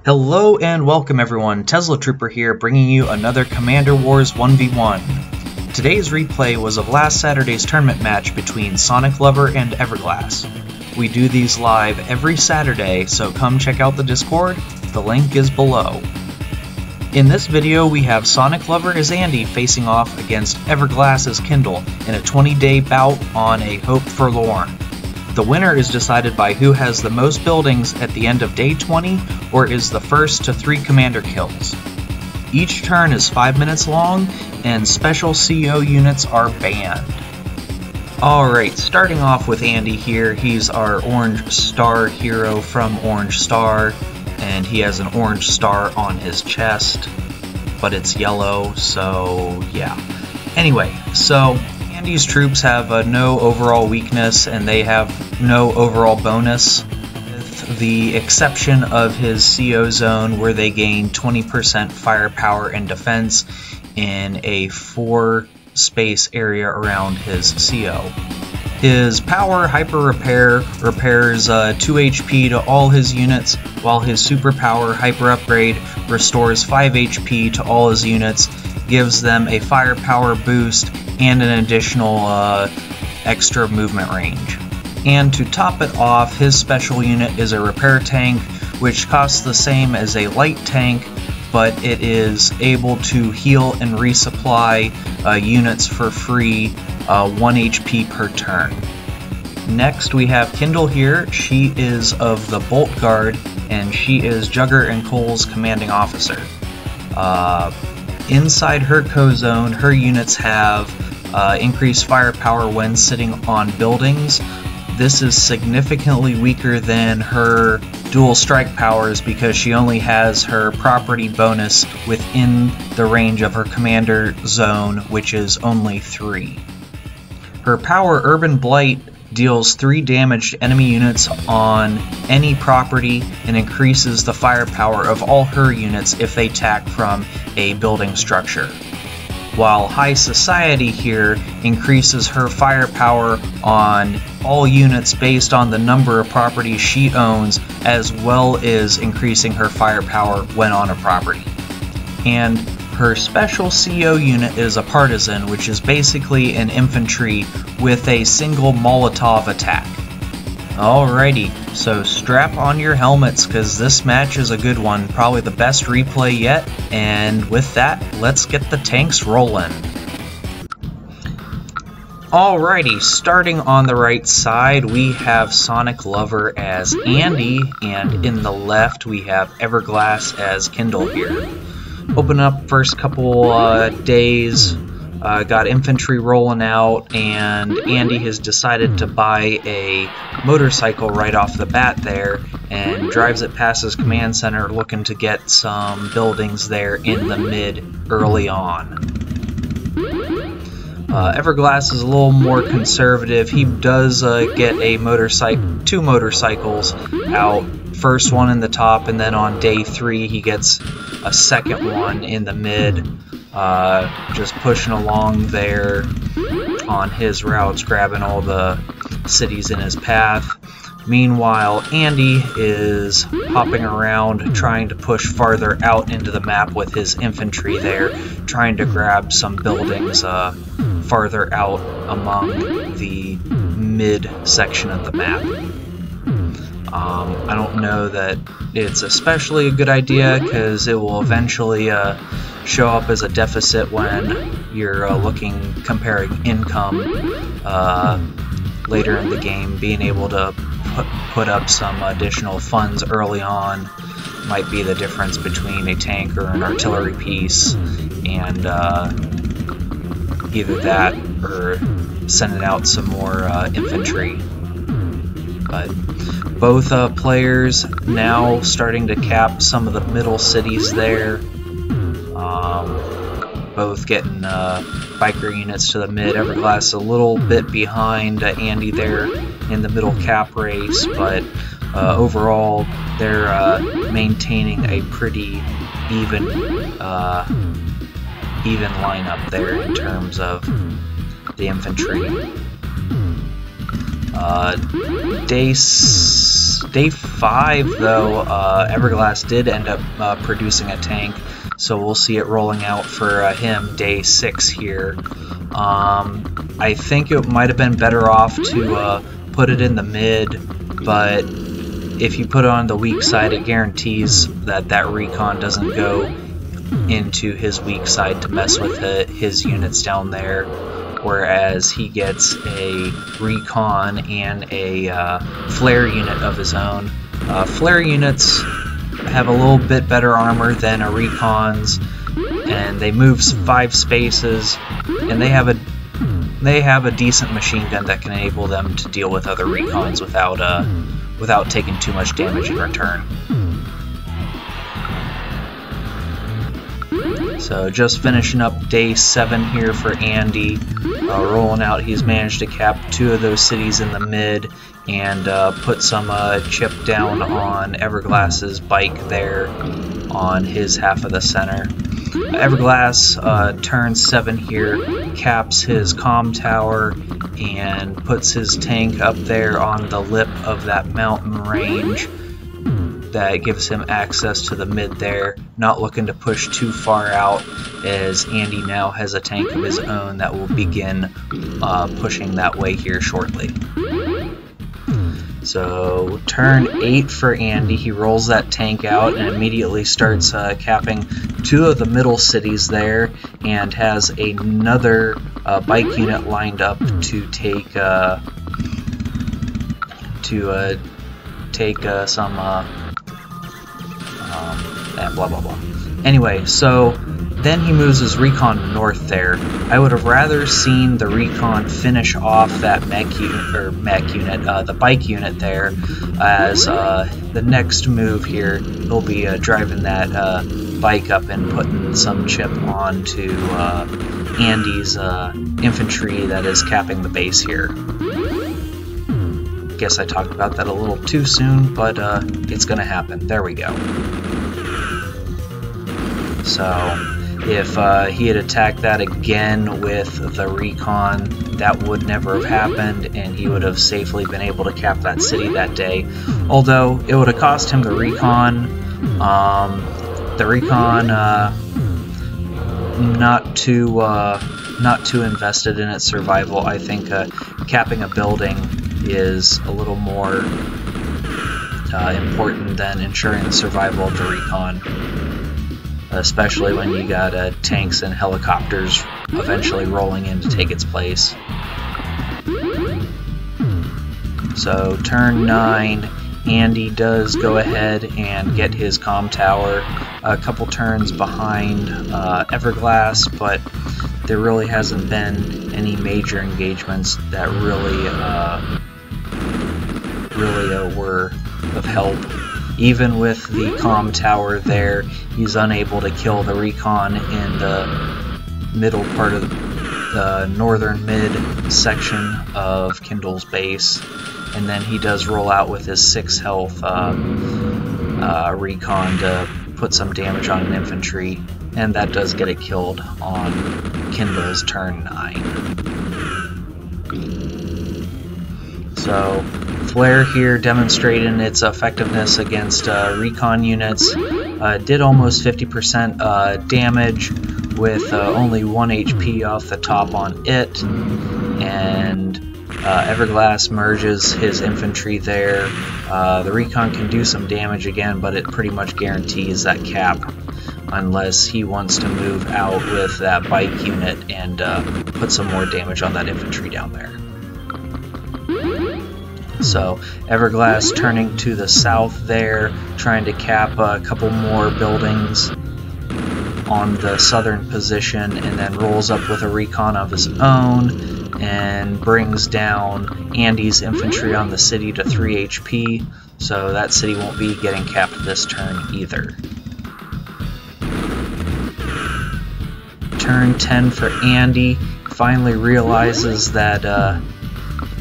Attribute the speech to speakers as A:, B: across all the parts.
A: Hello and welcome everyone, Tesla Trooper here, bringing you another Commander Wars 1v1. Today's replay was of last Saturday's tournament match between Soniclover and Everglass. We do these live every Saturday, so come check out the Discord, the link is below. In this video we have Soniclover as Andy facing off against Everglass as Kindle in a 20-day bout on a Forlorn. The winner is decided by who has the most buildings at the end of day 20 or is the first to 3 commander kills. Each turn is 5 minutes long and special CO units are banned. Alright, starting off with Andy here. He's our Orange Star hero from Orange Star, and he has an orange star on his chest, but it's yellow, so yeah. Anyway, so Andy's troops have no overall weakness and they have no overall bonus, with the exception of his CO zone where they gain 20% firepower and defense in a 4 space area around his CO. His power hyper repair repairs 2 HP to all his units, while his superpower hyper upgrade restores 5 HP to all his units, gives them a firepower boost and an additional extra movement range. And to top it off, his special unit is a repair tank, which costs the same as a light tank, but it is able to heal and resupply units for free 1 HP per turn. Next we have Kindle here. She is of the Bolt Guard, and she is Jugger and Cole's commanding officer. Inside her co-zone, her units have increased firepower when sitting on buildings. This is significantly weaker than her dual strike powers because she only has her property bonus within the range of her commander zone, which is only 3. Her power Urban Blight deals 3 damage to enemy units on any property and increases the firepower of all her units if they attack from a building structure. While High Society here increases her firepower on all units based on the number of properties she owns, as well as increasing her firepower when on a property. And her special CO unit is a Partisan, which is basically an infantry with a single Molotov attack. Alrighty, so strap on your helmets because this match is a good one, probably the best replay yet, and with that, let's get the tanks rolling. Alrighty, starting on the right side, we have Soniclover as Andy, and in the left we have Everglass as Kindle here. Open up first couple days. Got infantry rolling out, and Andy has decided to buy a motorcycle right off the bat there and drives it past his command center looking to get some buildings there in the mid early on. Everglass is a little more conservative. He does get a motorcycle, 2 motorcycles out. First one in the top, and then on day 3 he gets a second one in the mid. Just pushing along there on his routes, grabbing all the cities in his path. Meanwhile, Andy is hopping around trying to push farther out into the map with his infantry there, trying to grab some buildings farther out among the mid section of the map. I don't know that it's especially a good idea because it will eventually show up as a deficit when you're comparing income later in the game. Being able to put up some additional funds early on might be the difference between a tank or an artillery piece, and either that or sending out some more infantry. But both players now starting to cap some of the middle cities there. Both getting biker units to the mid. Everglass a little bit behind Andy there in the middle cap race, but overall they're maintaining a pretty even lineup there in terms of the infantry. Day Everglass. Day 5, though, Everglass did end up producing a tank, so we'll see it rolling out for him day 6 here. I think it might have been better off to put it in the mid, but if you put it on the weak side, it guarantees that that recon doesn't go into his weak side to mess with his units down there, whereas he gets a recon and a flare unit of his own. Flare units have a little bit better armor than a recon's, and they move 5 spaces, and they have a decent machine gun that can enable them to deal with other recons without taking too much damage in return. So just finishing up day 7 here for Andy, rolling out. He's managed to cap 2 of those cities in the mid and put some chip down on Everglass's bike there on his half of the center. Everglass turns 7 here, caps his comm tower and puts his tank up there on the lip of that mountain range. That gives him access to the mid there, not looking to push too far out, as Andy now has a tank of his own that will begin pushing that way here shortly. So turn 8 for Andy, he rolls that tank out and immediately starts capping 2 of the middle cities there, and has another bike unit lined up to take some blah blah blah. Anyway, so then he moves his recon north there. I would have rather seen the recon finish off that mech unit, the bike unit there, as the next move here he'll be driving that bike up and putting some chip onto Andy's infantry that is capping the base here. Guess I talked about that a little too soon, but it's gonna happen. There we go. So if he had attacked that again with the recon, that would never have happened, and he would have safely been able to cap that city that day. Although it would have cost him the recon. Not too invested in its survival. I think capping a building is a little more important than ensuring the survival of the recon, especially when you got tanks and helicopters eventually rolling in to take its place. So turn 9, Andy does go ahead and get his comm tower a couple turns behind Everglass, but there really hasn't been any major engagements that really were of help. Even with the comm tower there, he's unable to kill the recon in the middle part of the northern mid section of Kindle's base, and then he does roll out with his 6 health recon to put some damage on an infantry, and that does get it killed on Kindle's turn 9. So Flare here demonstrating its effectiveness against recon units. Did almost 50% damage with only 1 HP off the top on it, and Everglass merges his infantry there. The recon can do some damage again, but it pretty much guarantees that cap unless he wants to move out with that bike unit and put some more damage on that infantry down there. So Everglass turning to the south there, trying to cap a couple more buildings on the southern position, and then rolls up with a recon of his own and brings down Andy's infantry on the city to 3 HP, so that city won't be getting capped this turn either. Turn 10 for Andy, finally realizes that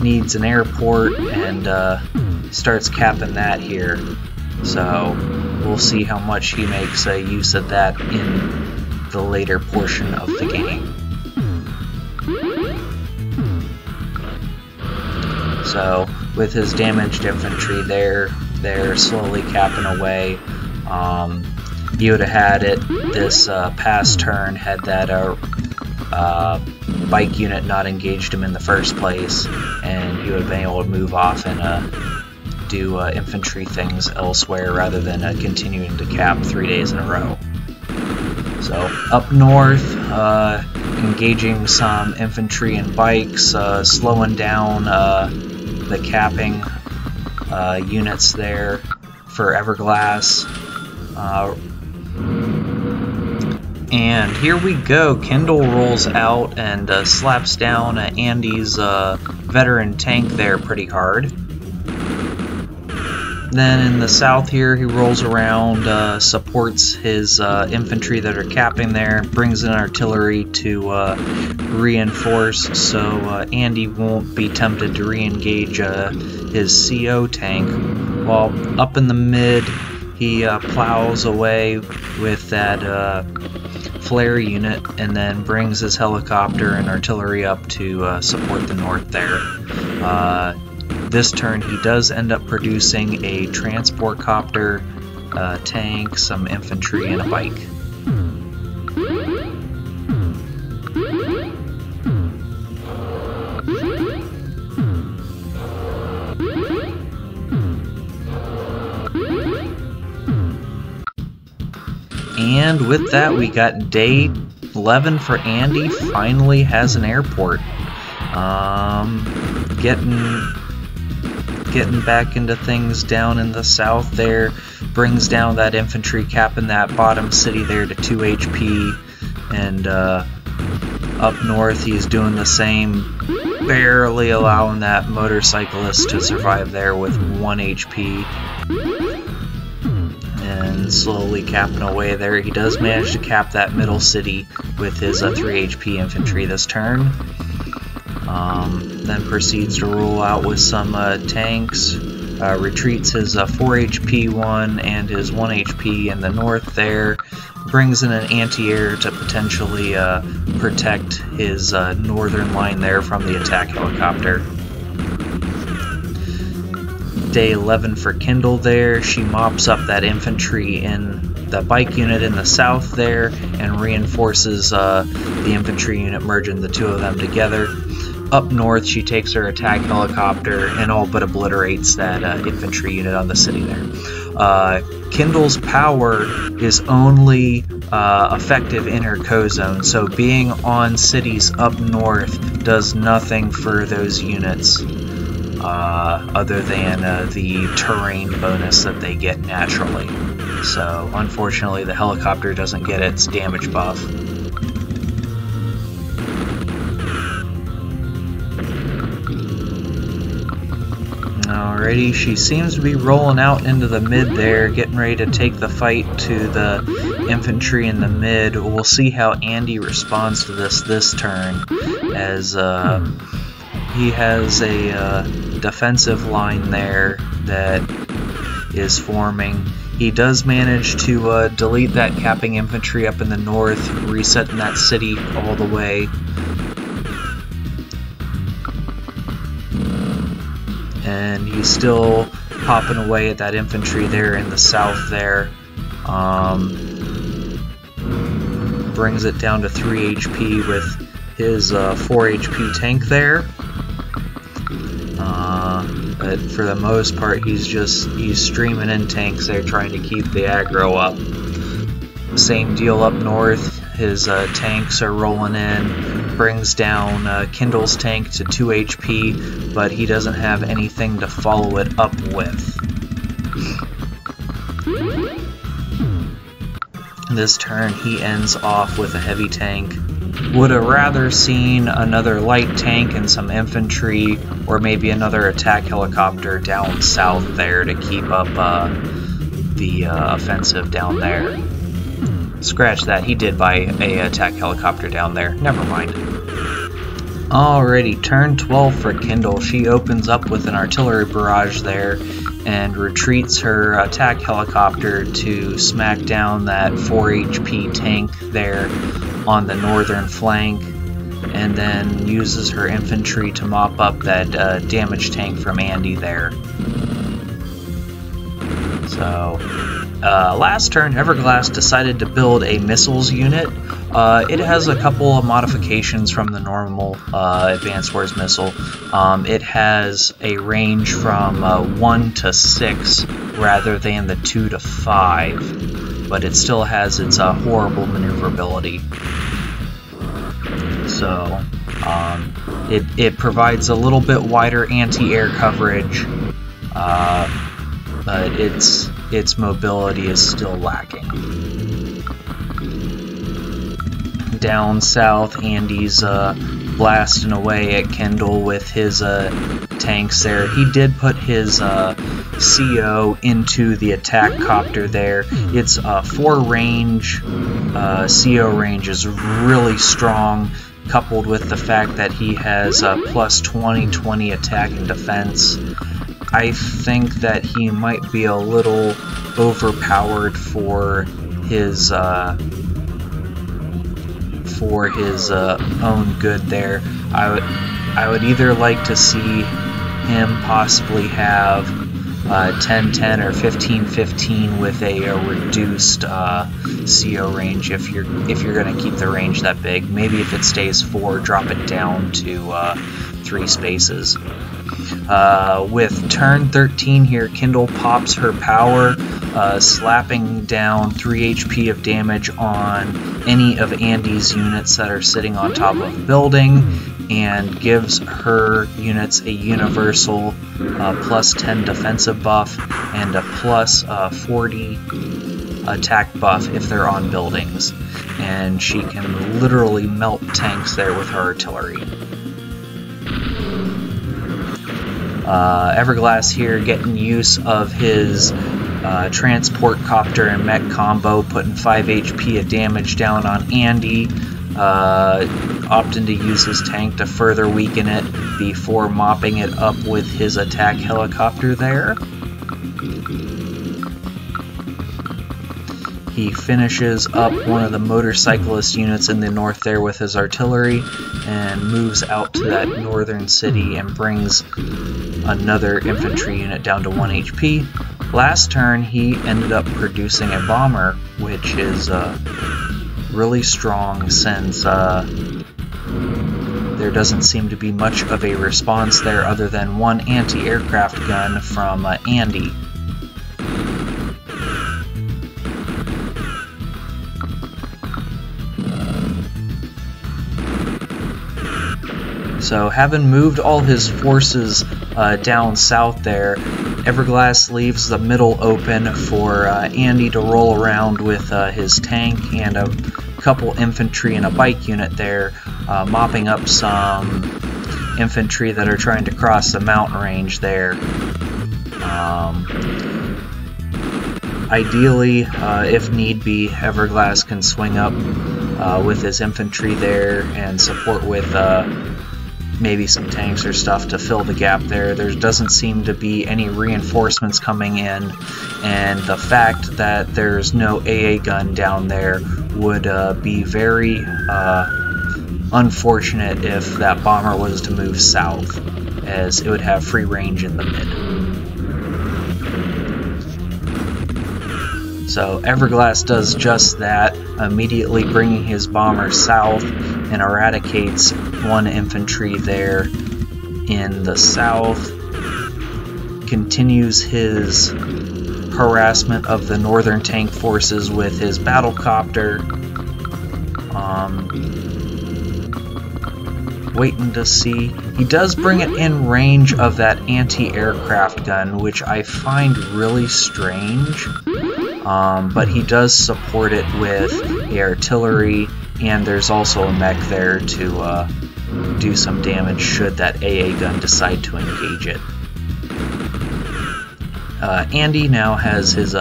A: needs an airport and starts capping that here. So we'll see how much he makes use of that in the later portion of the game. So with his damaged infantry there, there, slowly capping away. He would have had it this past turn had that bike unit not engaged him in the first place, and he would have been able to move off and do infantry things elsewhere rather than continuing to cap 3 days in a row. So up north, engaging some infantry and bikes, slowing down the capping units there for Everglass. And here we go, Kindle rolls out and slaps down Andy's veteran tank there pretty hard. Then in the south here, he rolls around, supports his infantry that are capping there, brings in artillery to reinforce, so Andy won't be tempted to re-engage his CO tank. While up in the mid, he plows away with that flare unit and then brings his helicopter and artillery up to support the north there. This turn he does end up producing a transport copter, tank, some infantry, and a bike. And with that, we got day 11 for Andy. Finally has an airport. Getting back into things down in the south there, brings down that infantry, capping that bottom city there to 2 HP, and up north he's doing the same, barely allowing that motorcyclist to survive there with 1 HP, and slowly capping away there. He does manage to cap that middle city with his 3 HP infantry this turn. Then proceeds to roll out with some tanks, retreats his 4 HP one and his 1 HP in the north there, brings in an anti-air to potentially protect his northern line there from the attack helicopter. Day 11 for Kindle there, she mops up that infantry in the bike unit in the south there and reinforces the infantry unit, merging the two of them together. Up north, she takes her attack helicopter and all but obliterates that infantry unit on the city there. Kindle's power is only effective in her co-zone, so being on cities up north does nothing for those units other than the terrain bonus that they get naturally. So unfortunately, the helicopter doesn't get its damage buff. Alrighty, she seems to be rolling out into the mid there, getting ready to take the fight to the infantry in the mid. We'll see how Andy responds to this turn, as he has a defensive line there that is forming. He does manage to delete that capping infantry up in the north, resetting that city all the way. And he's still popping away at that infantry there in the south there. Brings it down to 3 HP with his 4 HP tank there. But for the most part, he's streaming in tanks there, trying to keep the aggro up. Same deal up north. His tanks are rolling in, brings down Kindle's tank to 2 HP, but he doesn't have anything to follow it up with. This turn he ends off with a heavy tank. Would have rather seen another light tank and some infantry, or maybe another attack helicopter down south there to keep up the offensive down there. Scratch that, he did buy a attack helicopter down there. Never mind. Alrighty, turn 12 for Kindle. She opens up with an artillery barrage there and retreats her attack helicopter to smack down that 4 HP tank there on the northern flank, and then uses her infantry to mop up that damaged tank from Andy there. So, last turn, Everglass decided to build a missiles unit. It has a couple of modifications from the normal Advanced Wars missile. It has a range from 1 to 6 rather than the 2 to 5, but it still has its horrible maneuverability. So, it provides a little bit wider anti-air coverage, but its mobility is still lacking. Down south, Andy's blasting away at Kindle with his tanks there. He did put his CO into the attack copter there. Its 4 range, CO range is really strong, coupled with the fact that he has plus 20/20 attack and defense. I think that he might be a little overpowered for his own good there. I would either like to see him possibly have 10-10 or 15-15 with a reduced CO range if you're going to keep the range that big. Maybe if it stays 4, drop it down to 3 spaces. With turn 13 here, Kindle pops her power, slapping down 3 HP of damage on any of Andy's units that are sitting on top of a building, and gives her units a universal plus 10 defensive buff and a plus 40 attack buff if they're on buildings. And she can literally melt tanks there with her artillery. Everglass here getting use of his transport copter and mech combo, putting 5 HP of damage down on Andy, opting to use his tank to further weaken it before mopping it up with his attack helicopter there. He finishes up one of the motorcyclist units in the north there with his artillery and moves out to that northern city and brings another infantry unit down to 1 HP. Last turn he ended up producing a bomber, which is really strong since there doesn't seem to be much of a response there other than 1 anti-aircraft gun from Andy. So, having moved all his forces down south there, Everglass leaves the middle open for Andy to roll around with his tank and a couple infantry and a bike unit there, mopping up some infantry that are trying to cross the mountain range there. Ideally, if need be, Everglass can swing up with his infantry there and support with maybe some tanks or stuff to fill the gap there. There doesn't seem to be any reinforcements coming in, and the fact that there's no AA gun down there would be very unfortunate if that bomber was to move south, as it would have free range in the mid. So Everglass does just that, immediately bringing his bomber south and eradicates 1 infantry there in the south. Continues his harassment of the northern tank forces with his battlecopter. Waiting to see. He does bring it in range of that anti-aircraft gun, which I find really strange. But he does support it with the artillery, and there's also a mech there to do some damage should that AA gun decide to engage it. Andy now has his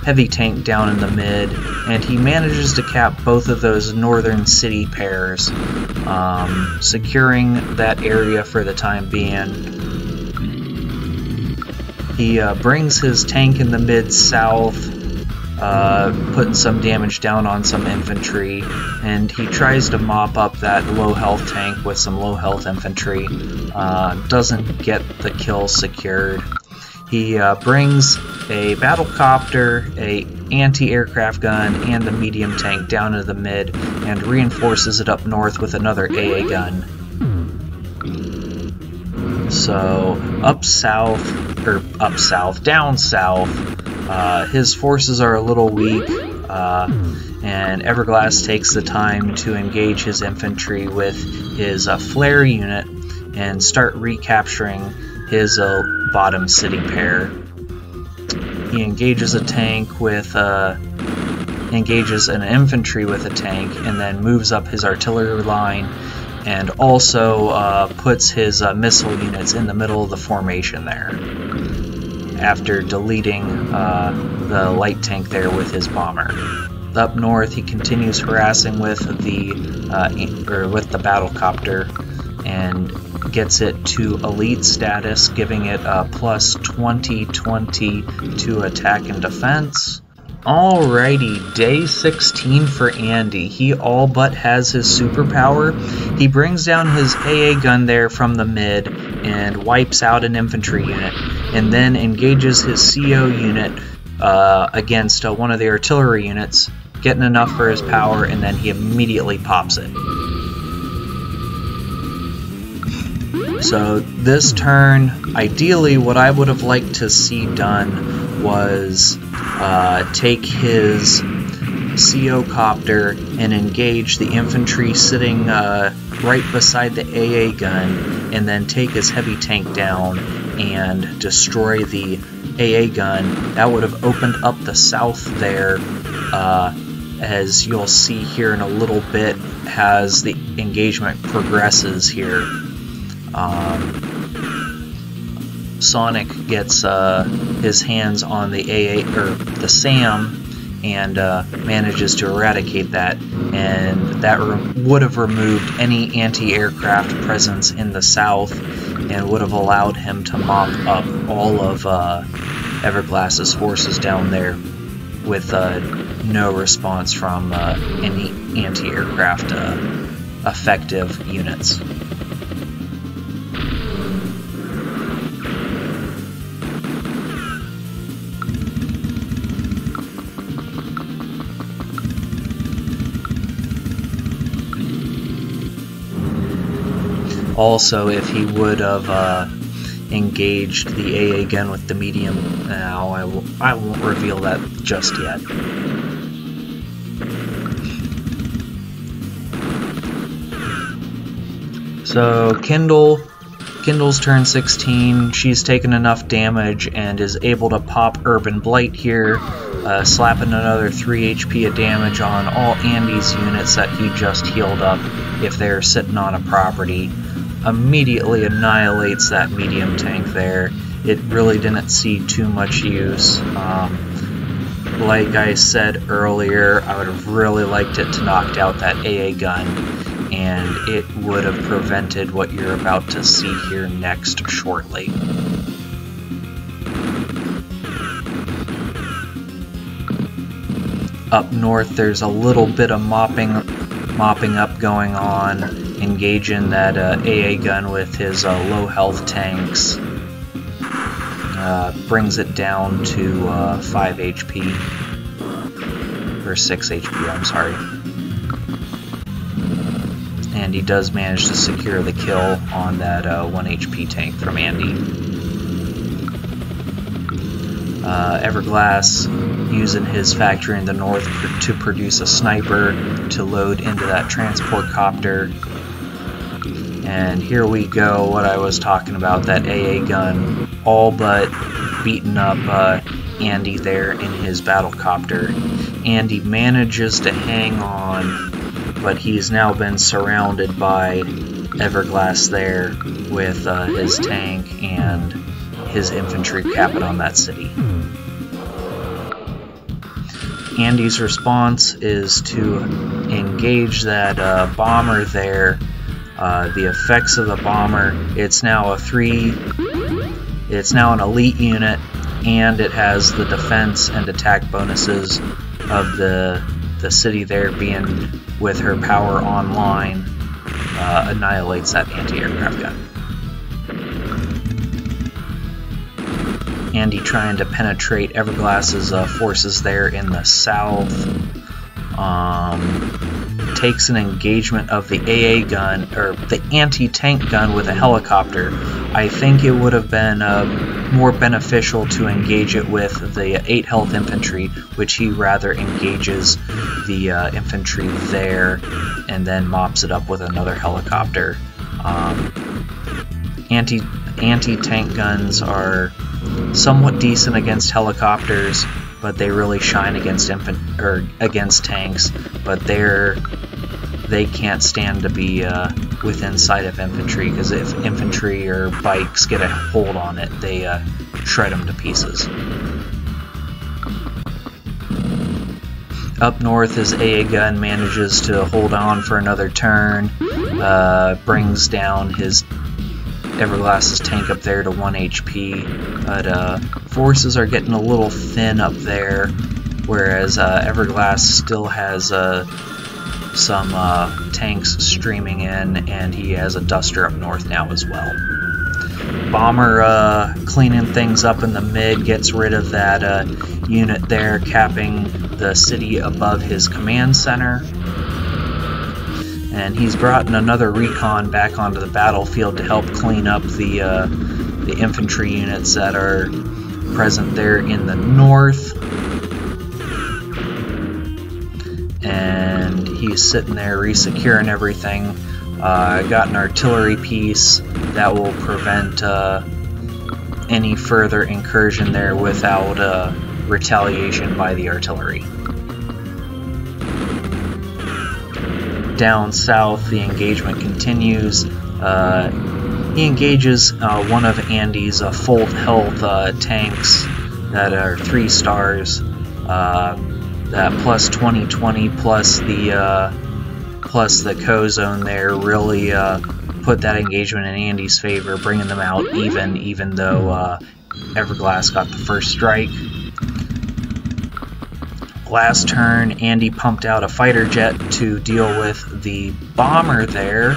A: heavy tank down in the mid, and he manages to cap both of those northern city pairs, securing that area for the time being. He brings his tank in the mid south, putting some damage down on some infantry, and he tries to mop up that low health tank with some low health infantry. Doesn't get the kill secured. He brings a battlecopter, a anti-aircraft gun, and the medium tank down to the mid and reinforces it up north with another AA gun. So down south, his forces are a little weak, and Everglass takes the time to engage his infantry with his flare unit and start recapturing his bottom city pair. He engages an infantry with a tank, and then moves up his artillery line, and also puts his missile units in the middle of the formation there, after deleting the light tank there with his bomber. Up north, he continues harassing with the battlecopter and gets it to elite status, giving it a plus 20/20 to attack and defense. Alrighty, day 16 for Andy. He all but has his superpower. He brings down his AA gun there from the mid and wipes out an infantry unit, and then engages his CO unit against one of the artillery units, getting enough for his power, and then he immediately pops it. So this turn, ideally what I would have liked to see done was take his CO copter and engage the infantry sitting right beside the AA gun, and then take his heavy tank down and destroy the AA gun. That would have opened up the south there, as you'll see here in a little bit as the engagement progresses here. Sonic gets his hands on the the SAM and manages to eradicate that, and that would have removed any anti-aircraft presence in the south and would have allowed him to mop up all of Everglass's forces down there with no response from any anti-aircraft effective units. Also, if he would have engaged the AA gun with the medium, now I won't reveal that just yet. So Kindle's turn 16. She's taken enough damage and is able to pop Urban Blight here, slapping another 3 HP of damage on all Andy's units that he just healed up if they're sitting on a property. Immediately annihilates that medium tank there. It really didn't see too much use. Like I said earlier, I would have really liked it to knock out that AA gun, and it would have prevented what you're about to see here next shortly. Up north, there's a little bit of mopping up going on, engaging that AA gun with his low health tanks. Brings it down to 5 HP, or 6 HP, I'm sorry. And he does manage to secure the kill on that 1 HP tank from Andy. Everglass using his factory in the north to produce a sniper to load into that transport copter. And here we go, what I was talking about, that AA gun all but beating up Andy there in his battlecopter. Andy manages to hang on, but he's now been surrounded by Everglass there with his tank and his infantry capping on that city. Andy's response is to engage that bomber there. The effects of the bomber, it's now an elite unit, and it has the defense and attack bonuses of the city there being with her power online, annihilates that anti-aircraft gun. Andy trying to penetrate Everglass's forces there in the south. Takes an engagement of the AA gun, or the anti-tank gun, with a helicopter. I think it would have been more beneficial to engage it with the 8 health infantry, which he rather engages the infantry there and then mops it up with another helicopter. Anti-tank guns are somewhat decent against helicopters, but they really shine against tanks. But they can't stand to be within sight of infantry, because if infantry or bikes get a hold on it, they shred them to pieces. Up north, his AA gun manages to hold on for another turn, brings down his Everglass's tank up there to 1 HP, but forces are getting a little thin up there, whereas Everglass still has some tanks streaming in, and he has a duster up north now as well. Bomber cleaning things up in the mid, gets rid of that unit there, capping the city above his command center. And he's brought in another recon back onto the battlefield to help clean up the infantry units that are present there in the north. And he's sitting there resecuring everything. Got an artillery piece that will prevent any further incursion there without retaliation by the artillery. Down south, the engagement continues. He engages one of Andy's full health tanks that are 3 stars. That plus 20/20 plus the co-zone there really put that engagement in Andy's favor, bringing them out even though Everglass got the first strike. Last turn, Andy pumped out a fighter jet to deal with the bomber there,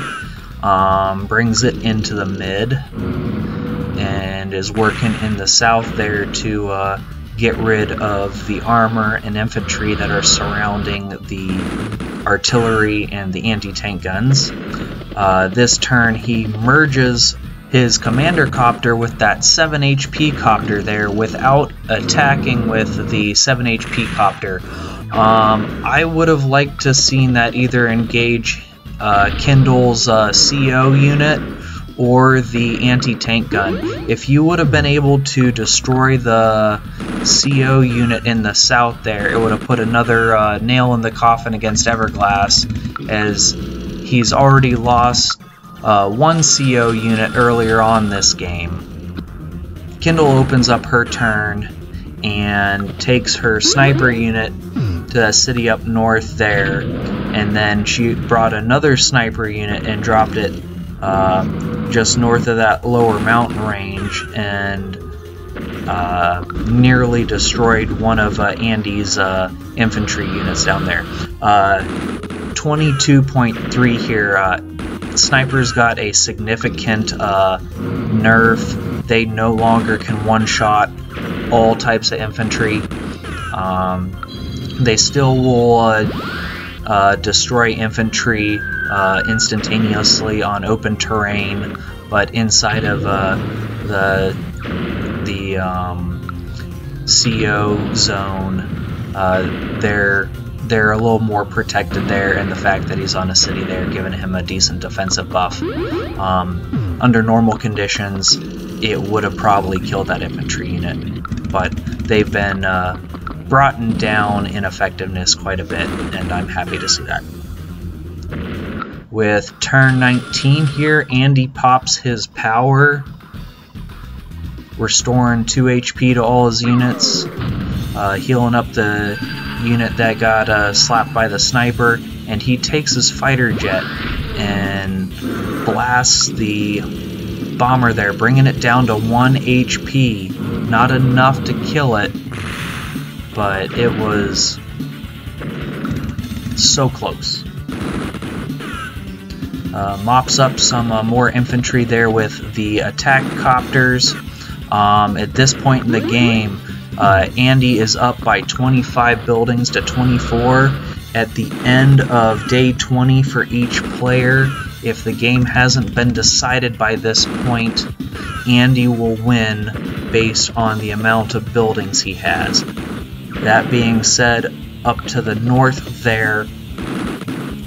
A: brings it into the mid, and is working in the south there to get rid of the armor and infantry that are surrounding the artillery and the anti-tank guns. This turn, he merges his commander copter with that 7 HP copter there without attacking with the 7 HP copter. I would have liked to seen that either engage Kindle's CO unit or the anti-tank gun. If you would have been able to destroy the CO unit in the south there, it would have put another nail in the coffin against Everglass, as he's already lost 1 CO unit earlier on this game. Kindle opens up her turn and takes her sniper unit to the city up north there, and then she brought another sniper unit and dropped it just north of that lower mountain range, and nearly destroyed one of Andy's infantry units down there. 22.3 here. Snipers got a significant nerf. They no longer can one-shot all types of infantry. They still will destroy infantry instantaneously on open terrain, but inside of the CO zone, they're a little more protected there, and the fact that he's on a city there giving him a decent defensive buff. Under normal conditions, it would have probably killed that infantry unit, but they've been brought down in effectiveness quite a bit, and I'm happy to see that. With turn 19 here, Andy pops his power, restoring 2 HP to all his units, healing up the unit that got slapped by the sniper, and he takes his fighter jet and blasts the bomber there, bringing it down to 1 HP. Not enough to kill it, but it was so close. Mops up some more infantry there with the attack copters. At this point in the game, Andy is up by 25 buildings to 24. At the end of day 20 for each player, if the game hasn't been decided by this point, Andy will win based on the amount of buildings he has. That being said, up to the north there,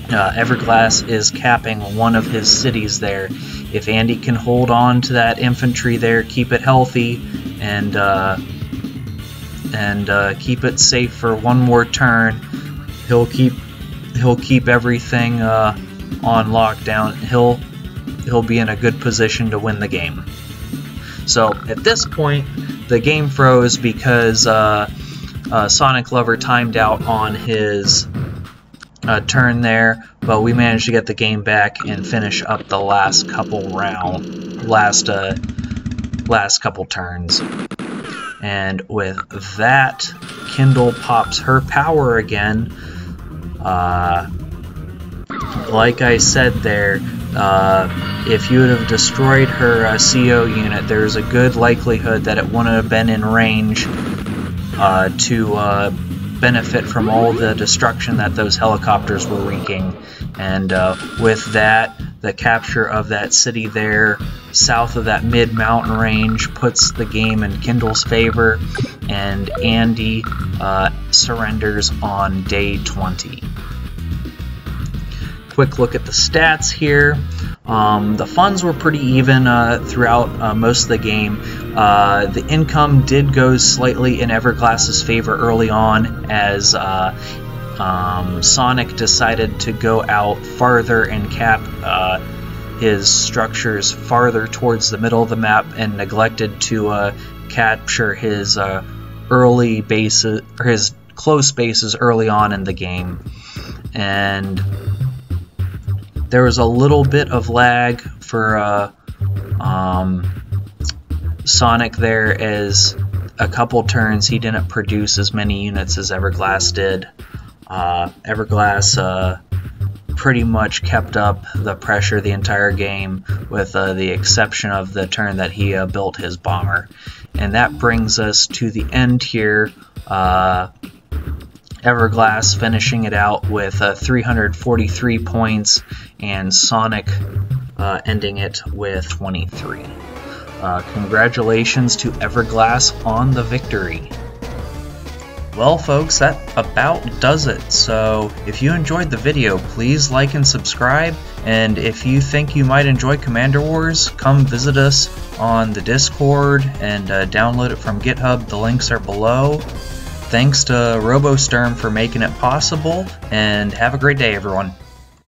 A: Everglass is capping one of his cities there. If Andy can hold on to that infantry there, keep it healthy, and keep it safe for one more turn, he'll keep everything on lockdown. He'll be in a good position to win the game. So at this point, the game froze because Soniclover timed out on his turn there, but we managed to get the game back and finish up the last couple turns. And with that, Kindle pops her power again. Like I said there, if you would have destroyed her CO unit, there's a good likelihood that it wouldn't have been in range to benefit from all the destruction that those helicopters were wreaking. And with that, the capture of that city there south of that mid-mountain range puts the game in Kindle's favor, and Andy surrenders on day 20. Quick look at the stats here. The funds were pretty even throughout most of the game. The income did go slightly in Everglass's favor early on, as Sonic decided to go out farther and cap his structures farther towards the middle of the map, and neglected to capture his early bases, or his close bases early on in the game. And there was a little bit of lag for Sonic there, as a couple turns he didn't produce as many units as Everglass did. Everglass pretty much kept up the pressure the entire game, with the exception of the turn that he built his bomber. And that brings us to the end here. Everglass finishing it out with 343 points, and Sonic ending it with 23. Congratulations to Everglass on the victory. Well folks, that about does it. So if you enjoyed the video, please like and subscribe, and if you think you might enjoy Commander Wars, come visit us on the Discord and download it from GitHub. The links are below. Thanks to Robosturm for making it possible, and have a great day everyone.